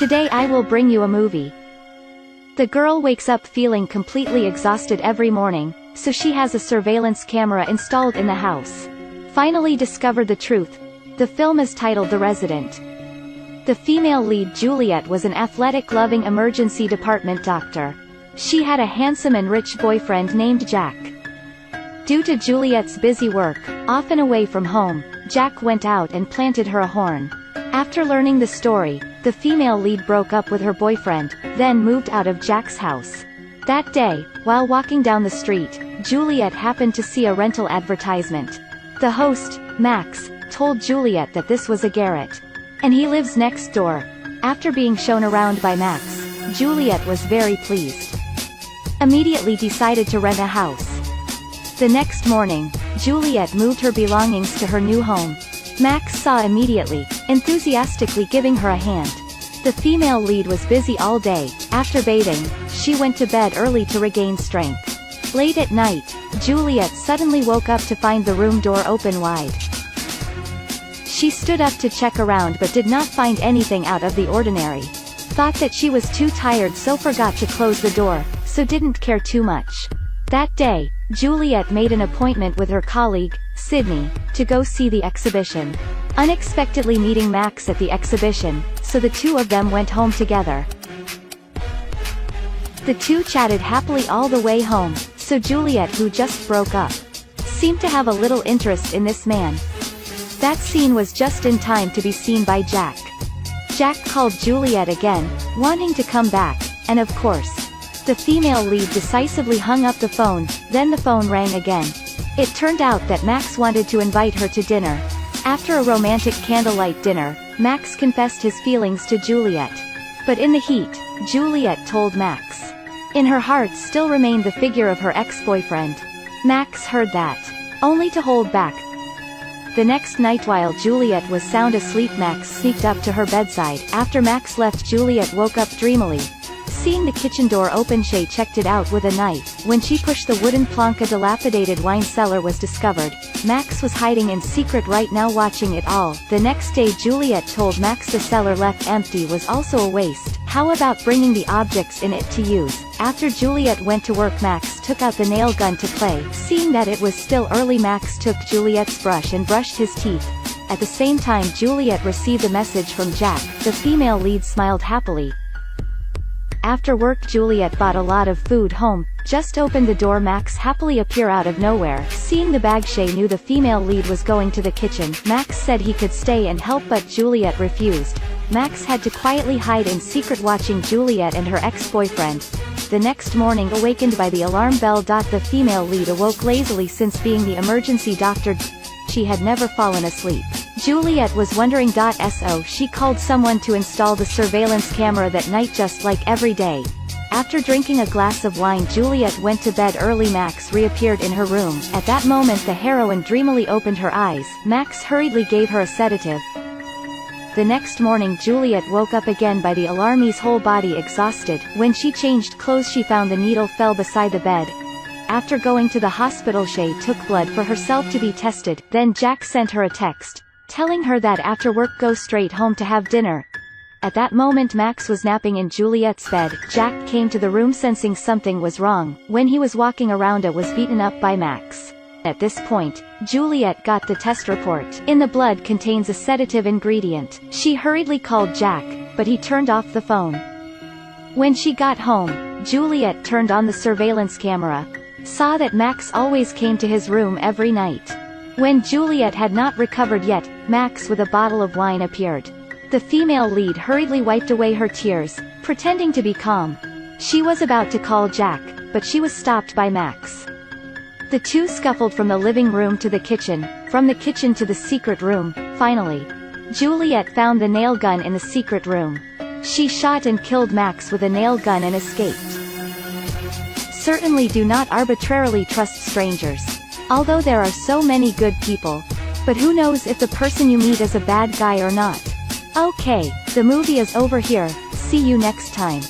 Today I will bring you a movie. The girl wakes up feeling completely exhausted every morning, so she has a surveillance camera installed in the house. Finally discovered the truth. The film is titled The Resident. The female lead Juliet was an athletic loving emergency department doctor. She had a handsome and rich boyfriend named Jack. Due to Juliet's busy work, often away from home, Jack went out and planted her a horn. After learning the story, the female lead broke up with her boyfriend, then moved out of Jack's house. That day, while walking down the street, Juliet happened to see a rental advertisement. The host, Max, told Juliet that this was a garret, and he lives next door. After being shown around by Max, Juliet was very pleased. Immediately decided to rent a house. The next morning, Juliet moved her belongings to her new home. Max saw immediately, enthusiastically giving her a hand. The female lead was busy all day. After bathing, she went to bed early to regain strength. Late at night, Juliet suddenly woke up to find the room door open wide. She stood up to check around but did not find anything out of the ordinary. Thought that she was too tired so forgot to close the door, so didn't care too much. That day, Juliet made an appointment with her colleague, Sydney, to go see the exhibition. Unexpectedly meeting Max at the exhibition, so the two of them went home together. The two chatted happily all the way home, so Juliet, who just broke up, seemed to have a little interest in this man. That scene was just in time to be seen by Jack. Jack called Juliet again, wanting to come back, and of course, the female lead decisively hung up the phone. Then the phone rang again. It turned out that Max wanted to invite her to dinner. After a romantic candlelight dinner, Max confessed his feelings to Juliet. But in the heat, Juliet told Max. In her heart still remained the figure of her ex-boyfriend. Max heard that, only to hold back. The next night while Juliet was sound asleep, Max sneaked up to her bedside. After Max left, Juliet woke up dreamily. Seeing the kitchen door open, she checked it out with a knife. When she pushed the wooden plank, a dilapidated wine cellar was discovered. Max was hiding in secret right now, watching it all. The next day, Juliet told Max the cellar left empty was also a waste. How about bringing the objects in it to use? After Juliet went to work, Max took out the nail gun to play. Seeing that it was still early, Max took Juliet's brush and brushed his teeth. At the same time, Juliet received a message from Jack. The female lead smiled happily. After work, Juliet bought a lot of food home. Just opened the door, Max happily appear out of nowhere. Seeing the bag, she knew the female lead was going to the kitchen. Max said he could stay and help, but Juliet refused. Max had to quietly hide in secret, watching Juliet and her ex-boyfriend. The next morning, awakened by the alarm bell, the female lead awoke lazily. Since being the emergency doctor, she had never fallen asleep. Juliet was wondering, so she called someone to install the surveillance camera that night, just like every day. After drinking a glass of wine, Juliet went to bed early. Max reappeared in her room. At that moment, the heroine dreamily opened her eyes. Max hurriedly gave her a sedative. The next morning, Juliet woke up again by the alarm, his whole body exhausted. When she changed clothes, she found the needle fell beside the bed. After going to the hospital, she took blood for herself to be tested. Then Jack sent her a text, telling her that after work go straight home to have dinner. At that moment, Max was napping in Juliet's bed. Jack came to the room sensing something was wrong. When he was walking around, it was beaten up by Max. At this point, Juliet got the test report. In the blood contains a sedative ingredient. She hurriedly called Jack, but he turned off the phone. When she got home, Juliet turned on the surveillance camera. Saw that Max always came to his room every night. When Juliet had not recovered yet, Max with a bottle of wine appeared. The female lead hurriedly wiped away her tears, pretending to be calm. She was about to call Jack, but she was stopped by Max. The two scuffled from the living room to the kitchen, from the kitchen to the secret room. Finally, Juliet found the nail gun in the secret room. She shot and killed Max with a nail gun and escaped. Certainly do not arbitrarily trust strangers. Although there are so many good people, but who knows if the person you meet is a bad guy or not. Okay, the movie is over here. See you next time.